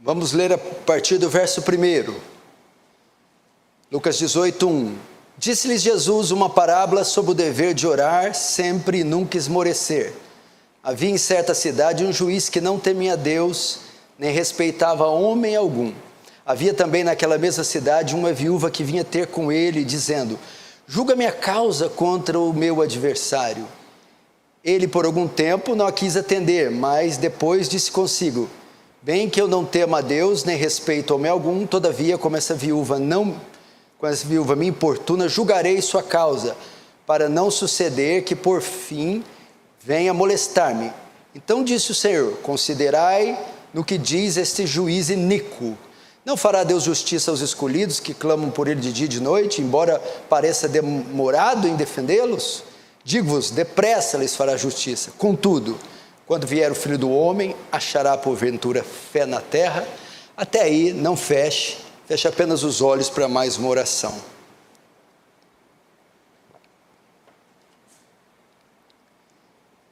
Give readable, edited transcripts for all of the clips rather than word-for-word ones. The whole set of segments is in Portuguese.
Vamos ler a partir do verso 1. Lucas 18:1. Disse-lhes Jesus uma parábola sobre o dever de orar sempre e nunca esmorecer. Havia em certa cidade um juiz que não temia Deus, nem respeitava homem algum. Havia também naquela mesma cidade uma viúva que vinha ter com ele, dizendo: julga minha causa contra o meu adversário. Ele por algum tempo não a quis atender, mas depois disse consigo: bem que eu não temo a Deus, nem respeito homem algum, todavia, como essa viúva me importuna, julgarei sua causa, para não suceder que por fim venha molestar-me. Então disse o Senhor: considerai no que diz este juiz iníquo. Não fará Deus justiça aos escolhidos que clamam por ele de dia e de noite, embora pareça demorado em defendê-los? Digo-vos, depressa lhes fará justiça. Contudo, quando vier o Filho do Homem, achará porventura fé na terra? Até aí, não feche apenas os olhos para mais uma oração.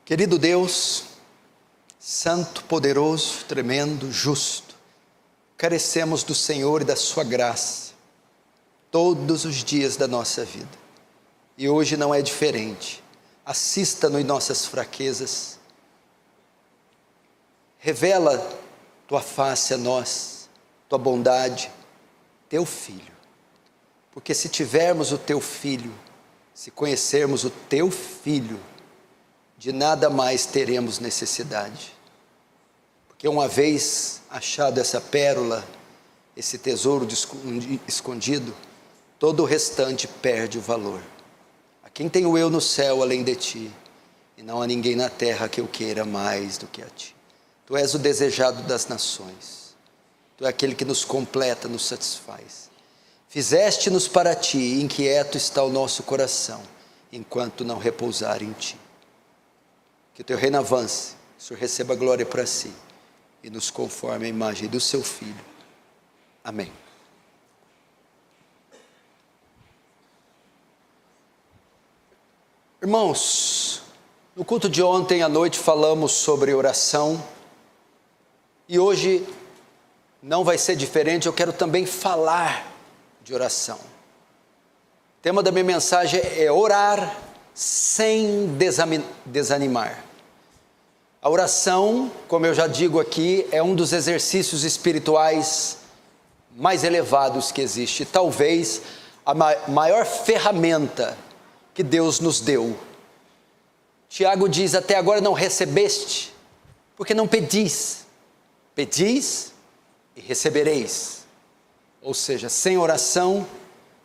Querido Deus, santo, poderoso, tremendo, justo, carecemos do Senhor e da sua graça todos os dias da nossa vida. E hoje não é diferente. Assista-nos em nossas fraquezas. Revela tua face a nós, tua bondade, teu Filho. Porque se tivermos o teu Filho, se conhecermos o teu Filho, de nada mais teremos necessidade. Porque uma vez achado essa pérola, esse tesouro escondido, todo o restante perde o valor. A quem tenho eu no céu além de ti? E não há ninguém na terra que eu queira mais do que a ti. Tu és o desejado das nações. Tu és aquele que nos completa, nos satisfaz. Fizeste-nos para ti, e inquieto está o nosso coração, enquanto não repousar em ti. Que o teu reino avance, que o Senhor receba glória para si, e nos conforme a imagem do seu Filho. Amém. Irmãos, no culto de ontem à noite falamos sobre oração, e hoje não vai ser diferente, eu quero também falar de oração. O tema da minha mensagem é orar sem desanimar. A oração, como eu já digo aqui, é um dos exercícios espirituais mais elevados que existe, talvez a maior ferramenta que Deus nos deu. Tiago diz: até agora não recebeste, porque não pedis. Pedis e recebereis. Ou seja, sem oração,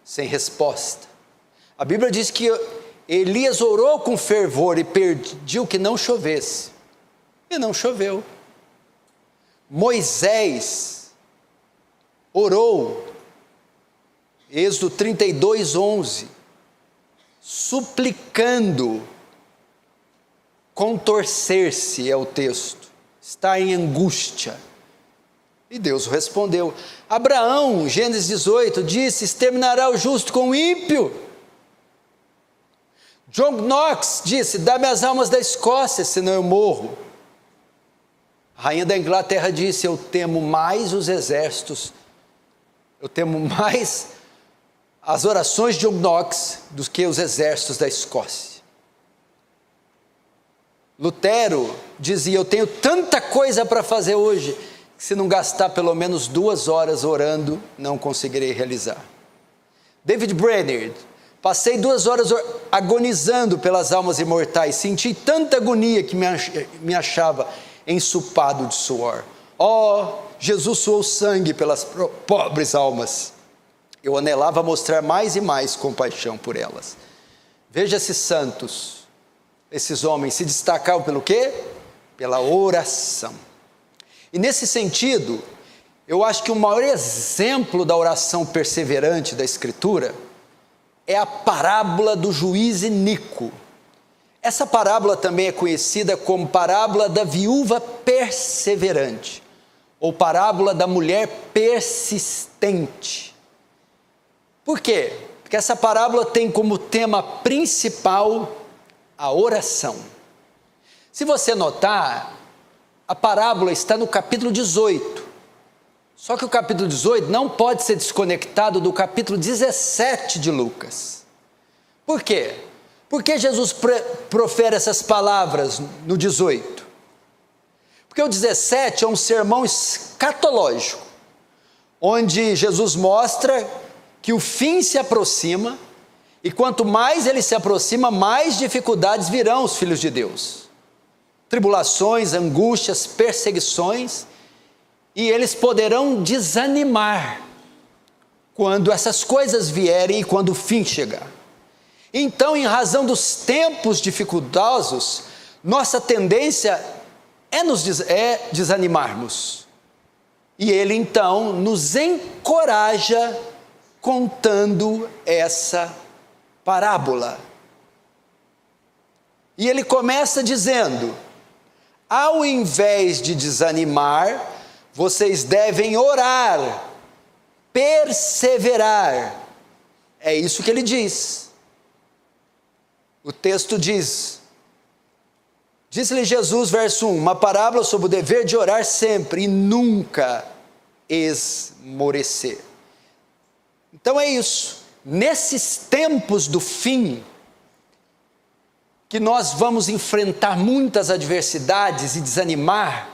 sem resposta. A Bíblia diz que Elias orou com fervor e pediu que não chovesse. E não choveu. Moisés orou, Êxodo 32:11, suplicando, contorcer-se é o texto, está em angústia. E Deus respondeu. Abraão, Gênesis 18, disse: exterminará o justo com o ímpio. John Knox disse: dá-me as almas da Escócia, senão eu morro. A rainha da Inglaterra disse: eu temo mais os exércitos, eu temo mais as orações de John Knox do que os exércitos da Escócia. Lutero dizia: eu tenho tanta coisa para fazer hoje, que se não gastar pelo menos 2 horas orando, não conseguirei realizar. David Brainerd: passei 2 horas agonizando pelas almas imortais, senti tanta agonia que me achava ensopado de suor. Jesus suou sangue pelas pobres almas. Eu anelava mostrar mais e mais compaixão por elas. Veja esses santos, esses homens se destacavam pelo quê? Pela oração. E nesse sentido, eu acho que o maior exemplo da oração perseverante da Escritura é a parábola do juiz iníquo. Essa parábola também é conhecida como parábola da viúva perseverante, ou parábola da mulher persistente. Por quê? Porque essa parábola tem como tema principal a oração. Se você notar, a parábola está no capítulo 18. Só que o capítulo 18 não pode ser desconectado do capítulo 17 de Lucas. Por quê? Por que Jesus profere essas palavras no 18? Porque o 17 é um sermão escatológico, onde Jesus mostra que o fim se aproxima, e quanto mais ele se aproxima, mais dificuldades virão os filhos de Deus. Tribulações, angústias, perseguições, e eles poderão desanimar quando essas coisas vierem e quando o fim chegar. Então, em razão dos tempos dificultosos, nossa tendência é desanimarmos. E ele então nos encoraja contando essa parábola. E ele começa dizendo: ao invés de desanimar, vocês devem orar, perseverar. É isso que ele diz. O texto diz: disse-lhe Jesus, verso 1, uma parábola sobre o dever de orar sempre e nunca esmorecer. Então é isso. Nesses tempos do fim, que nós vamos enfrentar muitas adversidades e desanimar,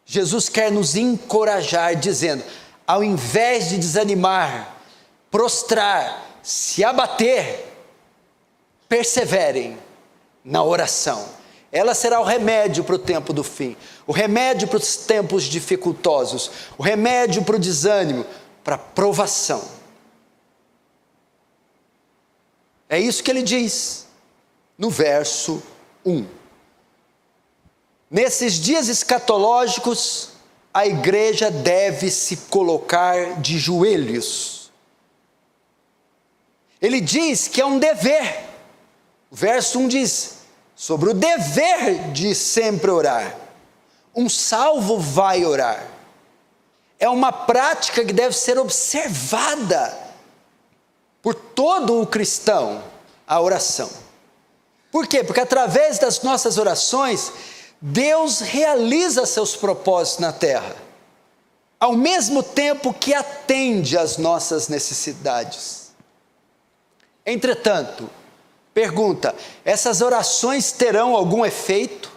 Jesus quer nos encorajar, dizendo: ao invés de desanimar, prostrar, se abater, perseverem na oração. Ela será o remédio para o tempo do fim, o remédio para os tempos dificultosos, o remédio para o desânimo, para a provação. É isso que ele diz no verso 1. Nesses dias escatológicos, a igreja deve se colocar de joelhos. Ele diz que é um dever. O verso 1 diz sobre o dever de sempre orar. Um salvo vai orar. É uma prática que deve ser observada por todo o cristão, a oração. Por quê? Porque através das nossas orações, Deus realiza seus propósitos na terra, ao mesmo tempo que atende às nossas necessidades. Entretanto, pergunta: essas orações terão algum efeito?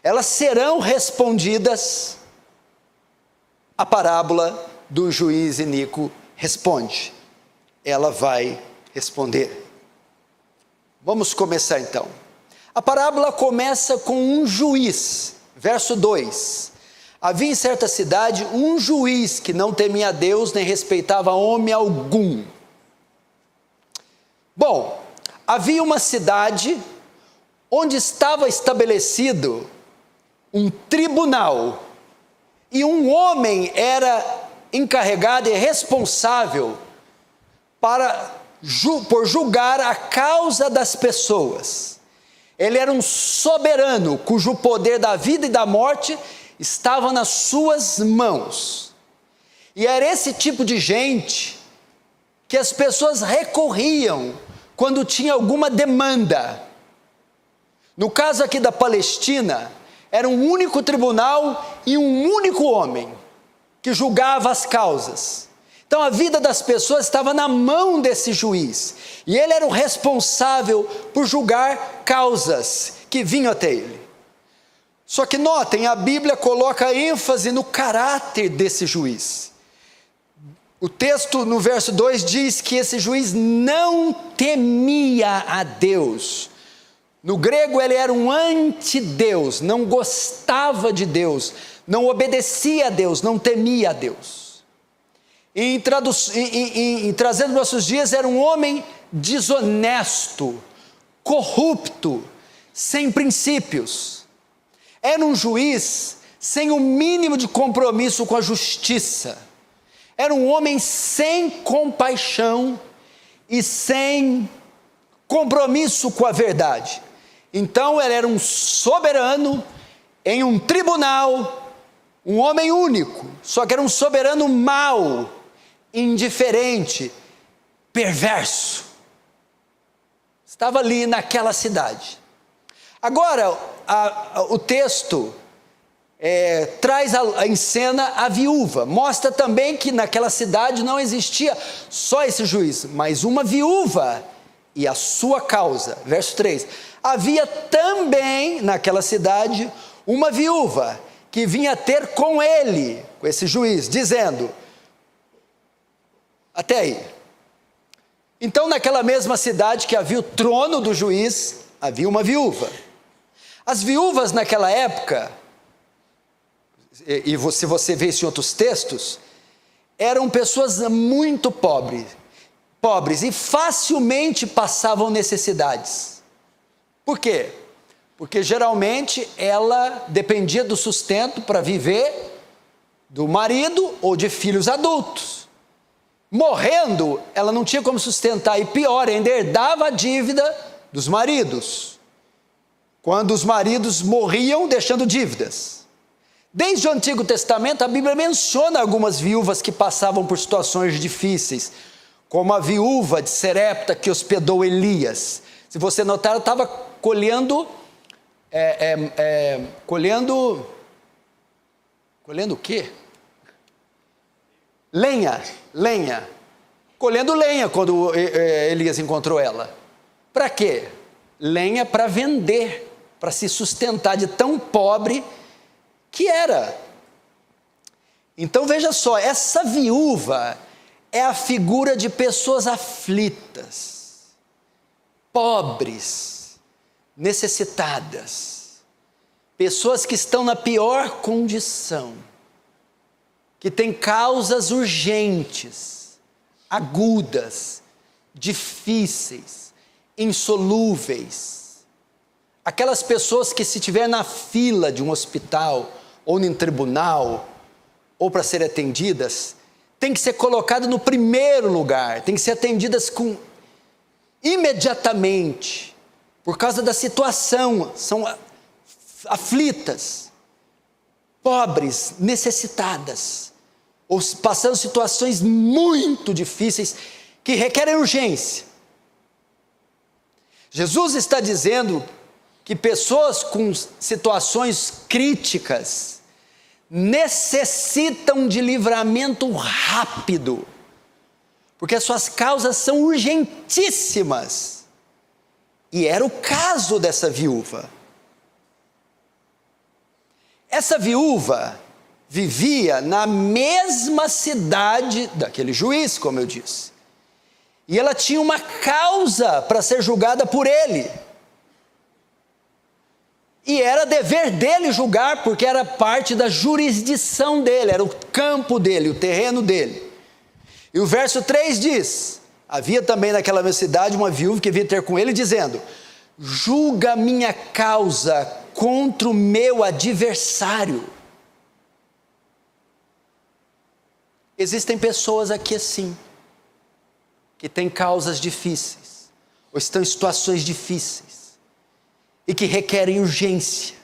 Elas serão respondidas? A parábola do juiz iníquo responde. Ela vai responder. Vamos começar então. A parábola começa com um juiz, verso 2. Havia em certa cidade um juiz que não temia a Deus nem respeitava homem algum. Bom, havia uma cidade onde estava estabelecido um tribunal e um homem era encarregado e responsável por julgar a causa das pessoas. Ele era um soberano cujo poder da vida e da morte estava nas suas mãos. E era esse tipo de gente que as pessoas recorriam quando tinha alguma demanda. No caso aqui da Palestina, era um único tribunal e um único homem que julgava as causas. Então a vida das pessoas estava na mão desse juiz, e ele era o responsável por julgar causas que vinham até ele. Só que notem, a Bíblia coloca ênfase no caráter desse juiz. O texto no verso 2 diz que esse juiz não temia a Deus. No grego ele era um antideus, não gostava de Deus, não obedecia a Deus, não temia a Deus. Trazendo nossos dias, era um homem desonesto, corrupto, sem princípios. Era um juiz sem o mínimo de compromisso com a justiça. Era um homem sem compaixão e sem compromisso com a verdade. Então ele era um soberano em um tribunal, um homem único, só que era um soberano mau, indiferente, perverso. Estava ali naquela cidade. Agora, o texto traz em cena a viúva. Mostra também que naquela cidade não existia só esse juiz, mas uma viúva e a sua causa. Verso 3. Havia também naquela cidade uma viúva que vinha ter com ele, com esse juiz, dizendo, até aí. Então naquela mesma cidade que havia o trono do juiz, havia uma viúva. As viúvas naquela época, e se você vê isso em outros textos, eram pessoas muito pobres e facilmente passavam necessidades. Por quê? Porque geralmente ela dependia do sustento para viver do marido ou de filhos adultos. Morrendo, ela não tinha como sustentar, e pior, ainda herdava a dívida dos maridos, quando os maridos morriam deixando dívidas. Desde o Antigo Testamento, a Bíblia menciona algumas viúvas que passavam por situações difíceis, como a viúva de Serepta que hospedou Elias. Se você notar, ela estava colhendo o quê? Lenha. Colhendo lenha quando Elias encontrou ela. Para quê? Lenha para vender, para se sustentar de tão pobre que era. Então veja só, essa viúva é a figura de pessoas aflitas, pobres, necessitadas, pessoas que estão na pior condição, que têm causas urgentes, agudas, difíceis, insolúveis. Aquelas pessoas que, se estiver na fila de um hospital, ou em tribunal, ou para serem atendidas, tem que ser colocadas no primeiro lugar, tem que ser atendidas imediatamente, por causa da situação, são aflitas, pobres, necessitadas, ou passando situações muito difíceis, que requerem urgência. Jesus está dizendo que pessoas com situações críticas necessitam de livramento rápido, porque as suas causas são urgentíssimas. E era o caso dessa viúva. Essa viúva vivia na mesma cidade daquele juiz, como eu disse. E ela tinha uma causa para ser julgada por ele. E era dever dele julgar, porque era parte da jurisdição dele, era o campo dele, o terreno dele. E o verso 3 diz, havia também naquela mesma cidade uma viúva que vinha ter com ele, dizendo, julga a minha causa contra o meu adversário. Existem pessoas aqui assim, que têm causas difíceis, ou estão em situações difíceis, e que requerem urgência,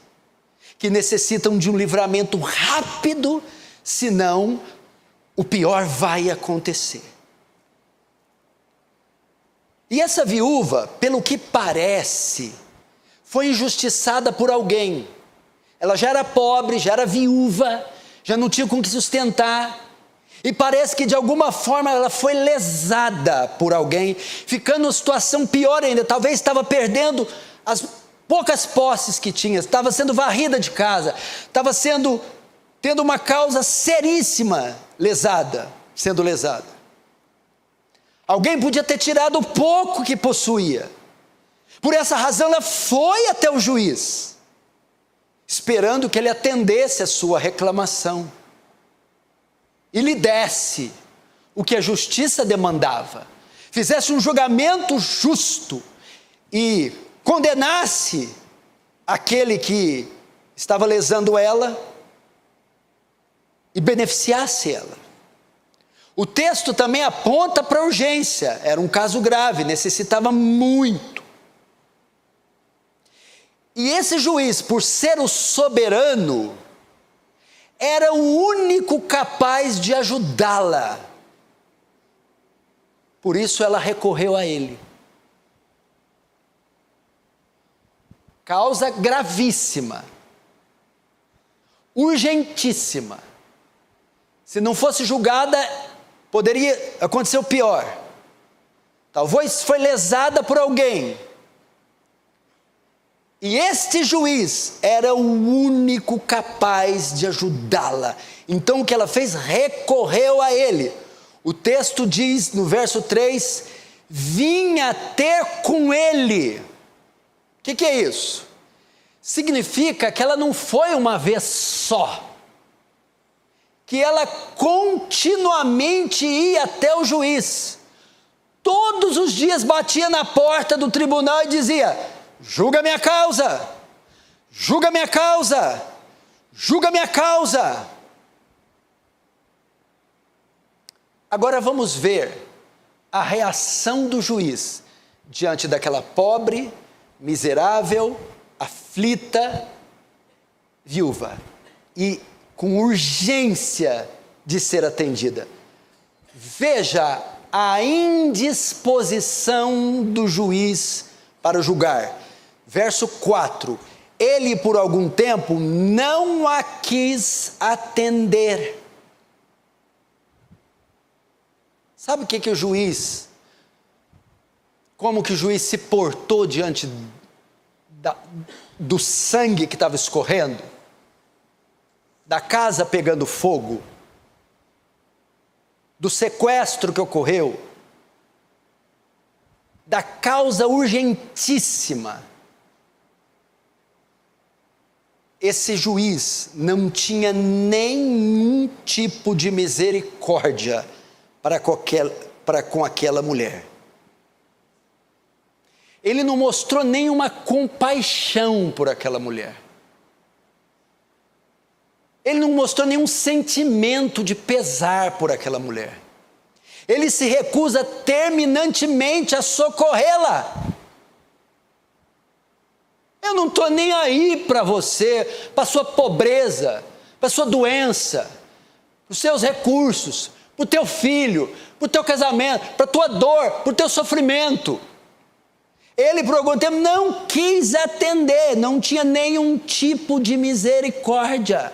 que necessitam de um livramento rápido, senão o pior vai acontecer. E essa viúva, pelo que parece, foi injustiçada por alguém. Ela já era pobre, já era viúva, já não tinha com que sustentar, e parece que de alguma forma ela foi lesada por alguém, ficando numa situação pior ainda, talvez estava perdendo as poucas posses que tinha, estava sendo varrida de casa, estava tendo uma causa seríssima sendo lesada. Alguém podia ter tirado o pouco que possuía. Por essa razão ela foi até o juiz, esperando que ele atendesse a sua reclamação e lhe desse o que a justiça demandava, fizesse um julgamento justo e condenasse aquele que estava lesando ela e beneficiasse ela. O texto também aponta para a urgência, era um caso grave, necessitava muito. E esse juiz, por ser o soberano, era o único capaz de ajudá-la. Por isso ela recorreu a ele. Causa gravíssima. urgentíssima. Se não fosse julgada, poderia acontecer o pior. Talvez foi lesada por alguém. E este juiz era o único capaz de ajudá-la. Então o que ela fez? Recorreu a ele. O texto diz no verso 3, vinha ter com ele. O que é isso? Significa que ela não foi uma vez só. Que ela continuamente ia até o juiz. Todos os dias batia na porta do tribunal e dizia, julga minha causa, julga minha causa, julga minha causa. Agora vamos ver a reação do juiz diante daquela pobre, miserável, aflita viúva e com urgência de ser atendida. Veja a indisposição do juiz para julgar. Verso 4, ele por algum tempo não a quis atender. Sabe o que o juiz, como que o juiz se portou diante do sangue que estava escorrendo? Da casa pegando fogo? Do sequestro que ocorreu? Da causa urgentíssima? Esse juiz não tinha nenhum tipo de misericórdia para com aquela mulher. Ele não mostrou nenhuma compaixão por aquela mulher. Ele não mostrou nenhum sentimento de pesar por aquela mulher. Ele se recusa terminantemente a socorrê-la. Eu não estou nem aí para você, para a sua pobreza, para a sua doença, para os seus recursos, para o teu filho, para o teu casamento, para a tua dor, para o teu sofrimento. Ele por algum tempo não quis atender, não tinha nenhum tipo de misericórdia.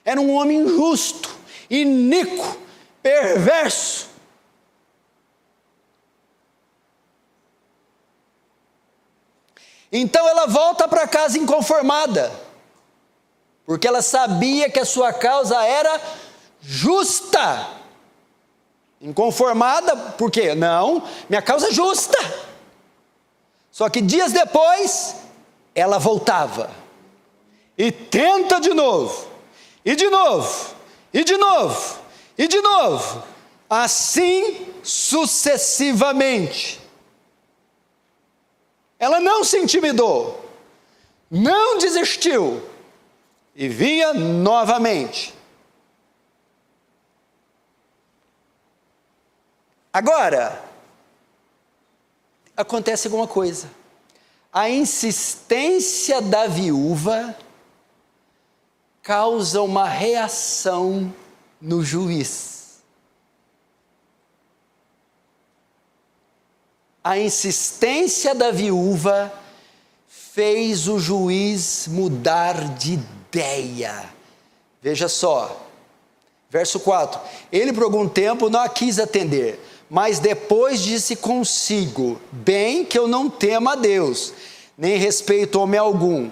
Era um homem injusto, iníquo, perverso. Então ela volta para casa inconformada, porque ela sabia que a sua causa era justa. Inconformada, por quê? Não, minha causa é justa. Só que dias depois, ela voltava, e tenta de novo, e de novo, e de novo, e de novo, assim sucessivamente. Ela não se intimidou, não desistiu, e vinha novamente. Agora, acontece alguma coisa. A insistência da viúva causa uma reação no juiz. A insistência da viúva fez o juiz mudar de ideia. Veja só, verso 4. Ele por algum tempo não a quis atender, mas depois disse consigo, bem que eu não temo a Deus, nem respeito homem algum.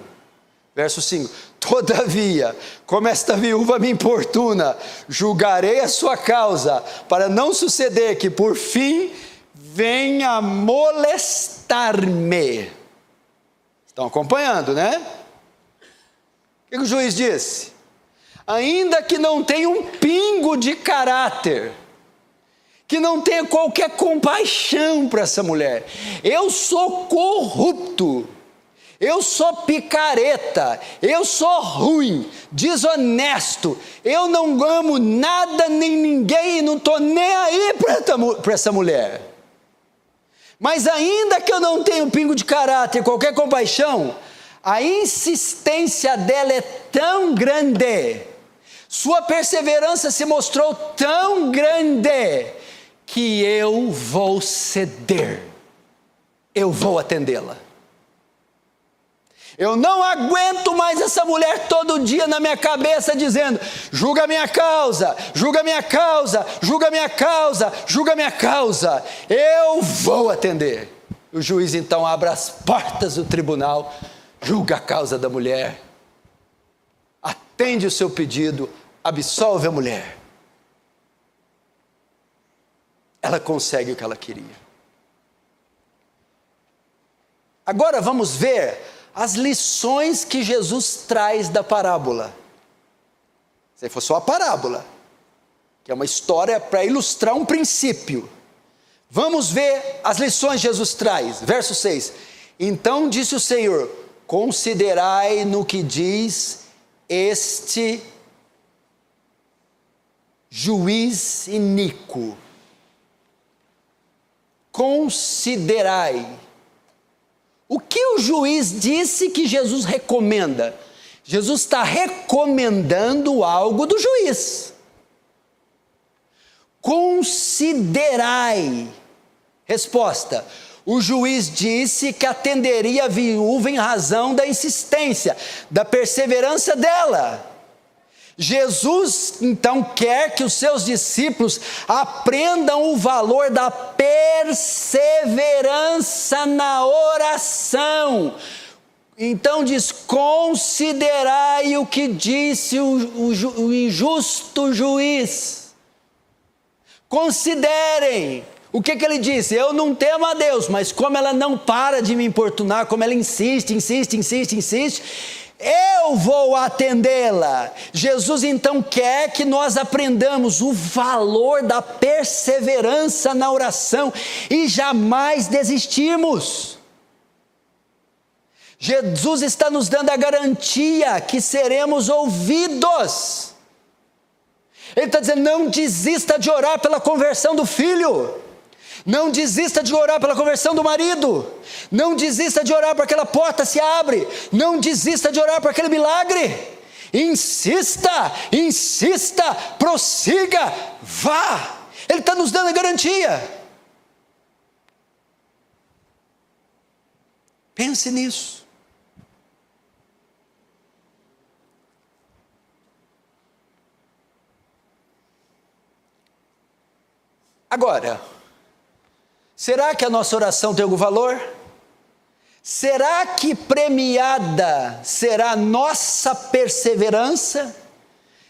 Verso 5, todavia, como esta viúva me importuna, julgarei a sua causa, para não suceder que por fim venha molestar-me. Estão acompanhando, né? O que o juiz disse? Ainda que não tenha um pingo de caráter, que não tenha qualquer compaixão para essa mulher. Eu sou corrupto, eu sou picareta, eu sou ruim, desonesto, eu não amo nada nem ninguém e não estou nem aí para essa mulher. Mas ainda que eu não tenha um pingo de caráter, qualquer compaixão, a insistência dela é tão grande, sua perseverança se mostrou tão grande, que eu vou ceder, eu vou atendê-la. Eu não aguento mais essa mulher todo dia na minha cabeça dizendo: julga a minha causa, julga a minha causa, julga a minha causa, julga a minha causa. Eu vou atender. O juiz então abre as portas do tribunal, julga a causa da mulher, atende o seu pedido, absolve a mulher. Ela consegue o que ela queria. Agora vamos ver as lições que Jesus traz da parábola. Se for só a parábola, que é uma história para ilustrar um princípio. Vamos ver as lições que Jesus traz. Verso 6. Então disse o Senhor: considerai no que diz este juiz iníquo. Considerai. O que o juiz disse que Jesus recomenda? Jesus está recomendando algo do juiz. Considerai. Resposta: o juiz disse que atenderia a viúva em razão da insistência, da perseverança dela. Jesus então quer que os seus discípulos aprendam o valor da perseverança na oração. Então diz: considerai o que disse o injusto juiz. Considerem. O que ele disse? Eu não temo a Deus, mas como ela não para de me importunar, como ela insiste, eu vou atendê-la. Jesus então quer que nós aprendamos o valor da perseverança na oração e jamais desistirmos. Jesus está nos dando a garantia que seremos ouvidos. Ele está dizendo: não desista de orar pela conversão do filho. Não desista de orar pela conversão do marido. Não desista de orar para que aquela porta se abre. Não desista de orar para aquele milagre. Insista, prossiga, vá. Ele está nos dando a garantia. Pense nisso. Agora, será que a nossa oração tem algum valor? Será que premiada será a nossa perseverança?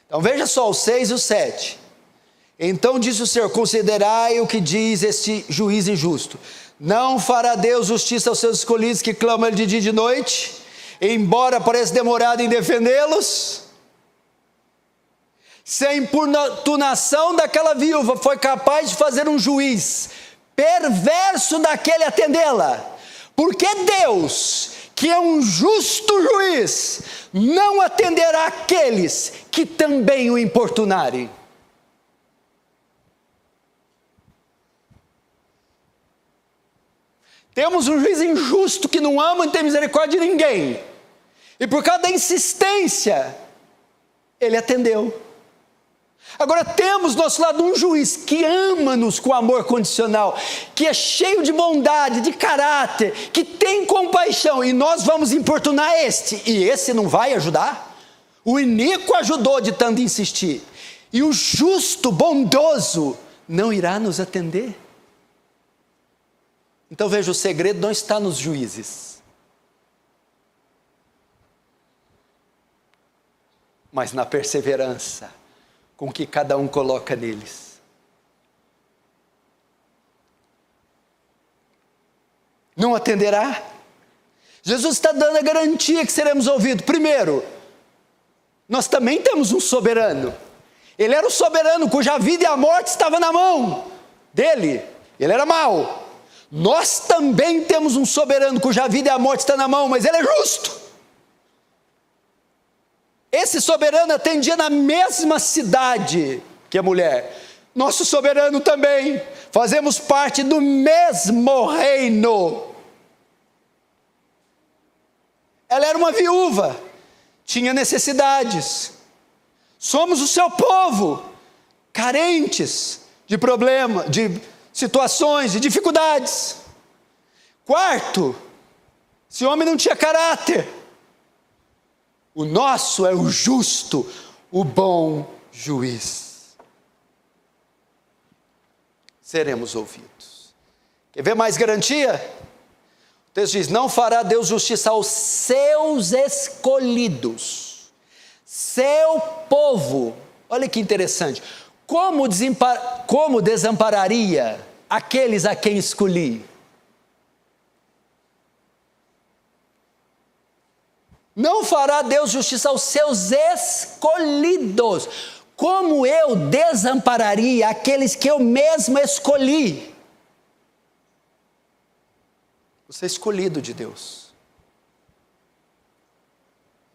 Então veja só o 6 e o 7. Então disse o Senhor: considerai o que diz este juiz injusto. Não fará Deus justiça aos seus escolhidos que clamam Ele de dia e de noite, embora pareça demorado em defendê-los? Se a importunação daquela viúva foi capaz de fazer um juiz perverso daquele atendê-la, porque Deus, que é um justo juiz, não atenderá aqueles que também o importunarem. Temos um juiz injusto que não ama e não tem misericórdia de ninguém, e por causa da insistência, ele atendeu. Agora temos do nosso lado um juiz que ama-nos com amor condicional, que é cheio de bondade, de caráter, que tem compaixão, e nós vamos importunar e esse não vai ajudar? O iníquo ajudou de tanto insistir, e o justo, bondoso, não irá nos atender. Então veja, o segredo não está nos juízes, mas na perseverança com que cada um coloca neles. Não atenderá? Jesus está dando a garantia que seremos ouvidos. Primeiro, nós também temos um soberano. Ele era o soberano cuja vida e a morte estavam na mão dele. Ele era mau. Nós também temos um soberano cuja vida e a morte estão na mão, mas ele é justo. Esse soberano atendia na mesma cidade que a mulher. Nosso soberano também. Fazemos parte do mesmo reino. Ela era uma viúva, tinha necessidades. Somos o seu povo, carentes de problemas, de situações, de dificuldades. Quarto, esse homem não tinha caráter. O nosso é o justo, o bom juiz. Seremos ouvidos. Quer ver mais garantia? O texto diz: não fará Deus justiça aos seus escolhidos, seu povo. Olha que interessante. Como desampararia aqueles a quem escolhi? Não fará Deus justiça aos seus escolhidos. Como eu desampararia aqueles que eu mesmo escolhi? Você é escolhido de Deus.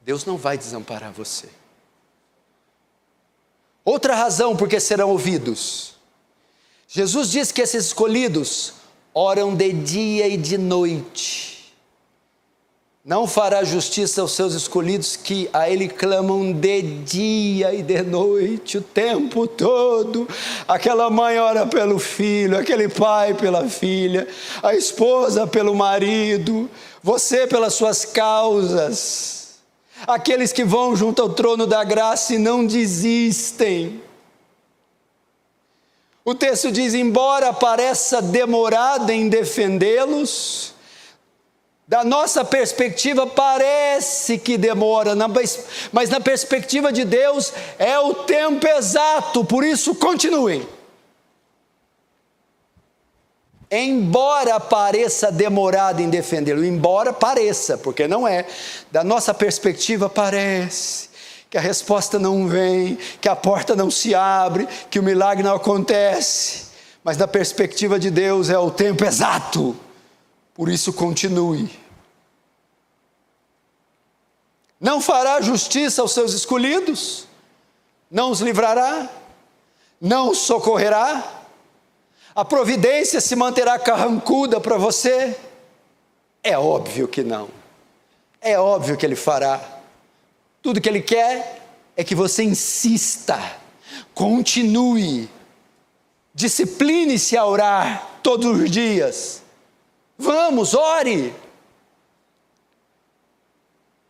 Deus não vai desamparar você. Outra razão por que serão ouvidos. Jesus diz que esses escolhidos oram de dia e de noite. Não fará justiça aos seus escolhidos que a Ele clamam de dia e de noite, o tempo todo. Aquela mãe ora pelo filho, aquele pai pela filha, a esposa pelo marido, você pelas suas causas. Aqueles que vão junto ao trono da graça e não desistem. O texto diz: embora pareça demorado em defendê-los, da nossa perspectiva parece que demora, mas na perspectiva de Deus é o tempo exato, por isso continuem. Embora pareça demorado em defendê-lo, embora pareça, porque não é, da nossa perspectiva parece que a resposta não vem, que a porta não se abre, que o milagre não acontece, mas na perspectiva de Deus é o tempo exato, por isso continue. Não fará justiça aos seus escolhidos, não os livrará, não os socorrerá. A providência se manterá carrancuda para você? É óbvio que não. É óbvio que Ele fará. Tudo que Ele quer é que você insista, continue, discipline-se a orar todos os dias. Vamos, ore.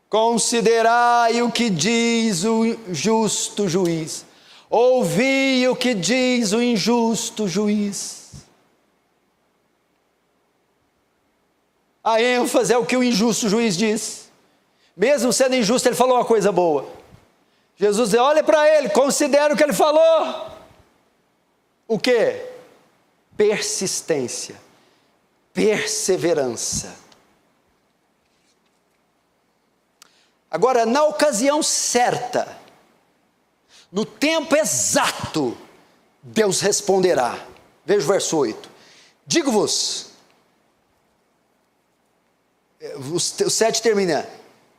Considerai o que diz o justo juiz. Ouvi o que diz o injusto juiz. A ênfase é o que o injusto juiz diz. Mesmo sendo injusto, ele falou uma coisa boa. Jesus diz: olha para ele, considera o que ele falou. O quê? Persistência, perseverança. Agora, na ocasião certa, no tempo exato, Deus responderá. Veja o verso 8. Digo-vos, o 7 termina: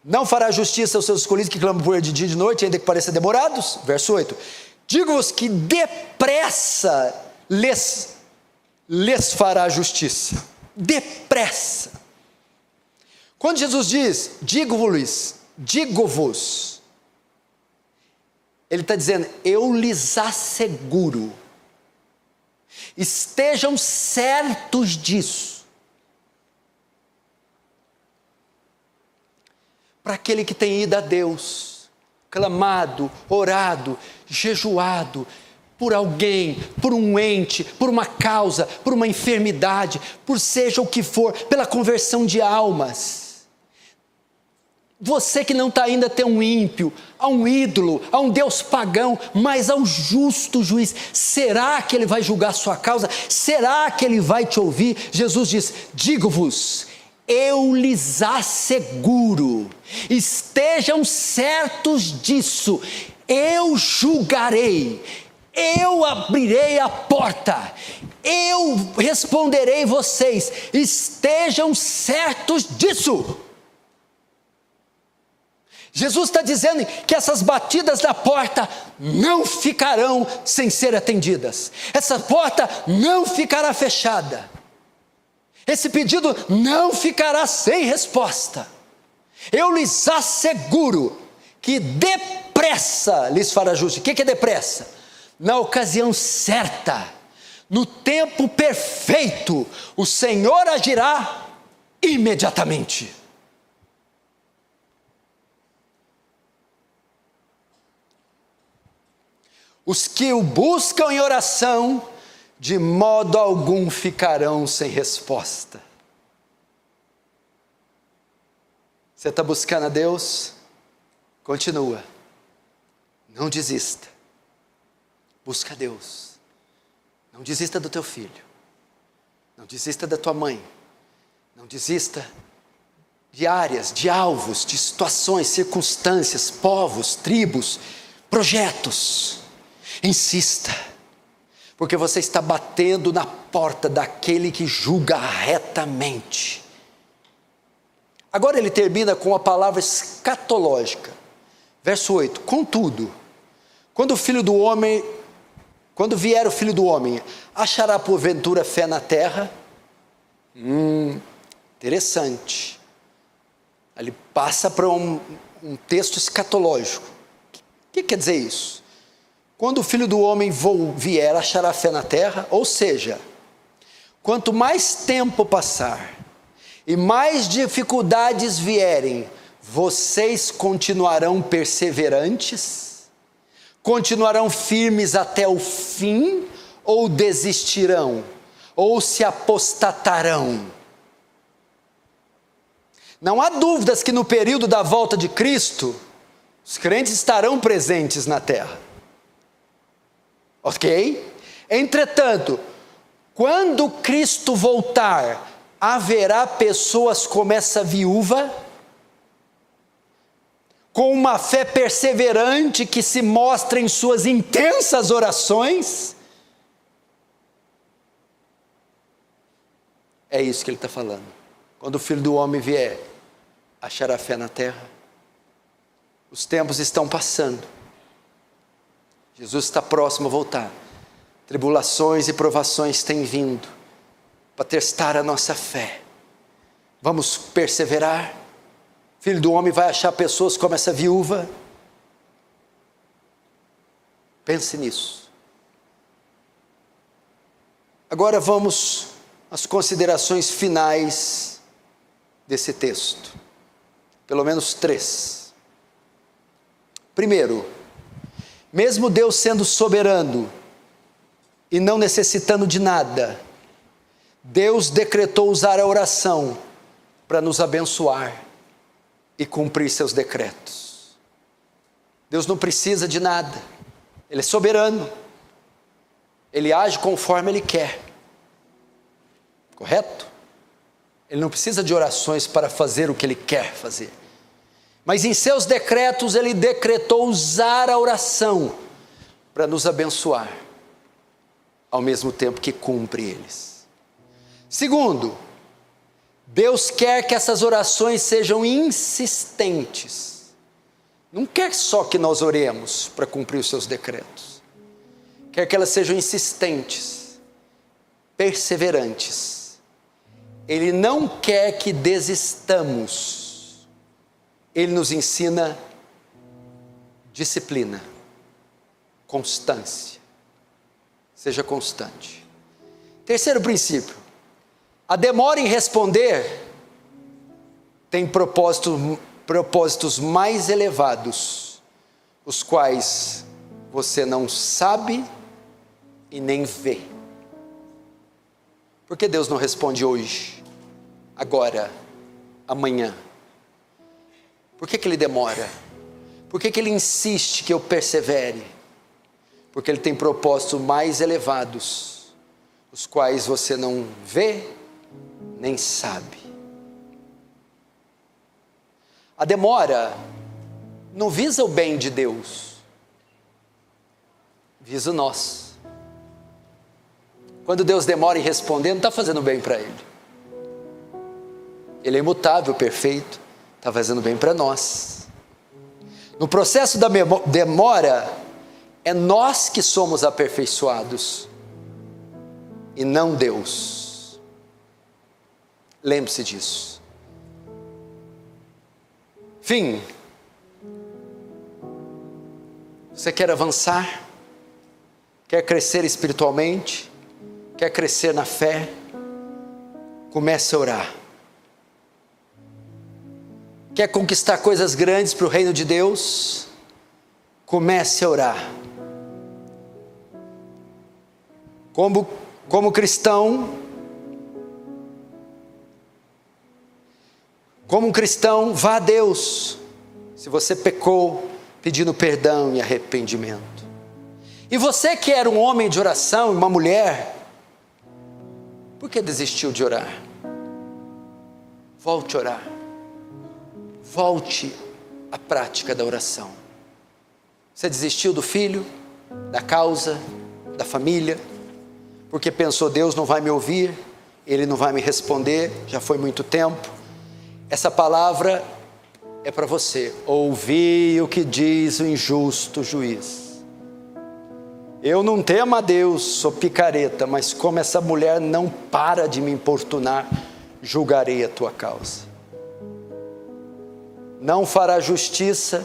não fará justiça aos seus escolhidos que clamam por ele de dia e de noite, ainda que pareçam demorados. Verso 8. Digo-vos que depressa lhes fará justiça. Depressa. Quando Jesus diz, digo-vos, Ele está dizendo: eu lhes asseguro, estejam certos disso. Para aquele que tem ido a Deus, clamado, orado, jejuado, por alguém, por um ente, por uma causa, por uma enfermidade, por seja o que for, pela conversão de almas. Você que não está indo até um ímpio, a um ídolo, a um Deus pagão, mas ao justo juiz, será que ele vai julgar a sua causa? Será que ele vai te ouvir? Jesus diz: digo-vos, eu lhes asseguro, estejam certos disso, eu julgarei, eu abrirei a porta, eu responderei vocês, estejam certos disso. Jesus está dizendo que essas batidas na porta não ficarão sem ser atendidas. Essa porta não ficará fechada. Esse pedido não ficará sem resposta. Eu lhes asseguro que depressa lhes fará justiça. O que é depressa? Na ocasião certa, no tempo perfeito, o Senhor agirá imediatamente. Os que o buscam em oração, de modo algum ficarão sem resposta. Você está buscando a Deus? Continua. Não desista. Busca a Deus. Não desista do teu filho. Não desista da tua mãe. Não desista de áreas, de alvos, de situações, circunstâncias, povos, tribos, projetos. Insista, porque você está batendo na porta daquele que julga retamente. Agora ele termina com a palavra escatológica. Verso 8, contudo, quando vier o Filho do Homem, achará porventura fé na terra? Interessante. Ele passa para um texto escatológico. O que quer dizer isso? Quando o Filho do Homem vier, achará fé na terra? Ou seja, quanto mais tempo passar e mais dificuldades vierem, vocês continuarão perseverantes? Continuarão firmes até o fim? Ou desistirão? Ou se apostatarão? Não há dúvidas que no período da volta de Cristo, os crentes estarão presentes na terra. Ok? Entretanto, quando Cristo voltar, haverá pessoas como essa viúva, com uma fé perseverante que se mostra em suas intensas orações? É isso que ele está falando. Quando o Filho do Homem vier, achará fé na terra? Os tempos estão passando. Jesus está próximo a voltar. Tribulações e provações têm vindo para testar a nossa fé. Vamos perseverar? Filho do Homem vai achar pessoas como essa viúva? Pense nisso. Agora vamos às considerações finais desse texto. Pelo menos 3. Primeiro, mesmo Deus sendo soberano e não necessitando de nada, Deus decretou usar a oração para nos abençoar e cumprir seus decretos. Deus não precisa de nada, Ele é soberano, Ele age conforme Ele quer, correto? Ele não precisa de orações para fazer o que Ele quer fazer, mas em seus decretos Ele decretou usar a oração para nos abençoar, ao mesmo tempo que cumpre eles. Segundo, Deus quer que essas orações sejam insistentes. Não quer só que nós oremos para cumprir os seus decretos. Quer que elas sejam insistentes, perseverantes. Ele não quer que desistamos. Ele nos ensina disciplina, constância. Seja constante. Terceiro princípio. A demora em responder tem propósitos mais elevados, os quais você não sabe e nem vê. Por que Deus não responde hoje, agora, amanhã? Por que Ele demora? Por que Ele insiste que eu persevere? Porque Ele tem propósitos mais elevados, os quais você não vê nem sabe. A demora não visa o bem de Deus, visa nós. Quando Deus demora em responder, não está fazendo bem para Ele. Ele é imutável, perfeito, está fazendo bem para nós. No processo da demora, é nós que somos aperfeiçoados e não Deus. Lembre-se disso. Fim. Você quer avançar? Quer crescer espiritualmente? Quer crescer na fé? Comece a orar. Quer conquistar coisas grandes para o reino de Deus? Comece a orar. Como cristão, vá a Deus, se você pecou, pedindo perdão e arrependimento. E você que era um homem de oração, uma mulher, por que desistiu de orar? Volte a orar. Volte à prática da oração. Você desistiu do filho, da causa, da família, porque pensou, Deus não vai me ouvir, Ele não vai me responder, já foi muito tempo. Essa palavra é para você. Ouvi o que diz o injusto juiz. Eu não temo a Deus, sou picareta, mas como essa mulher não para de me importunar, julgarei a tua causa. Não fará justiça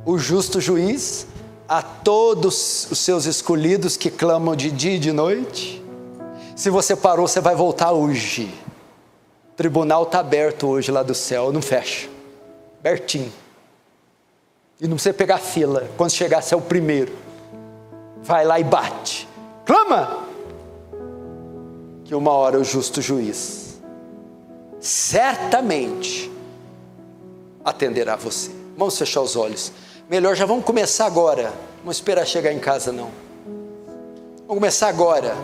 o justo juiz a todos os seus escolhidos que clamam de dia e de noite? Se você parou, você vai voltar hoje. O tribunal está aberto hoje lá do céu, não fecha, abertinho. E não precisa pegar fila, quando chegar você é o primeiro. Vai lá e bate, clama, que uma hora o justo juiz certamente atenderá você. Vamos fechar os olhos. Melhor, já vamos começar agora. Não esperar chegar em casa não. Vamos começar agora.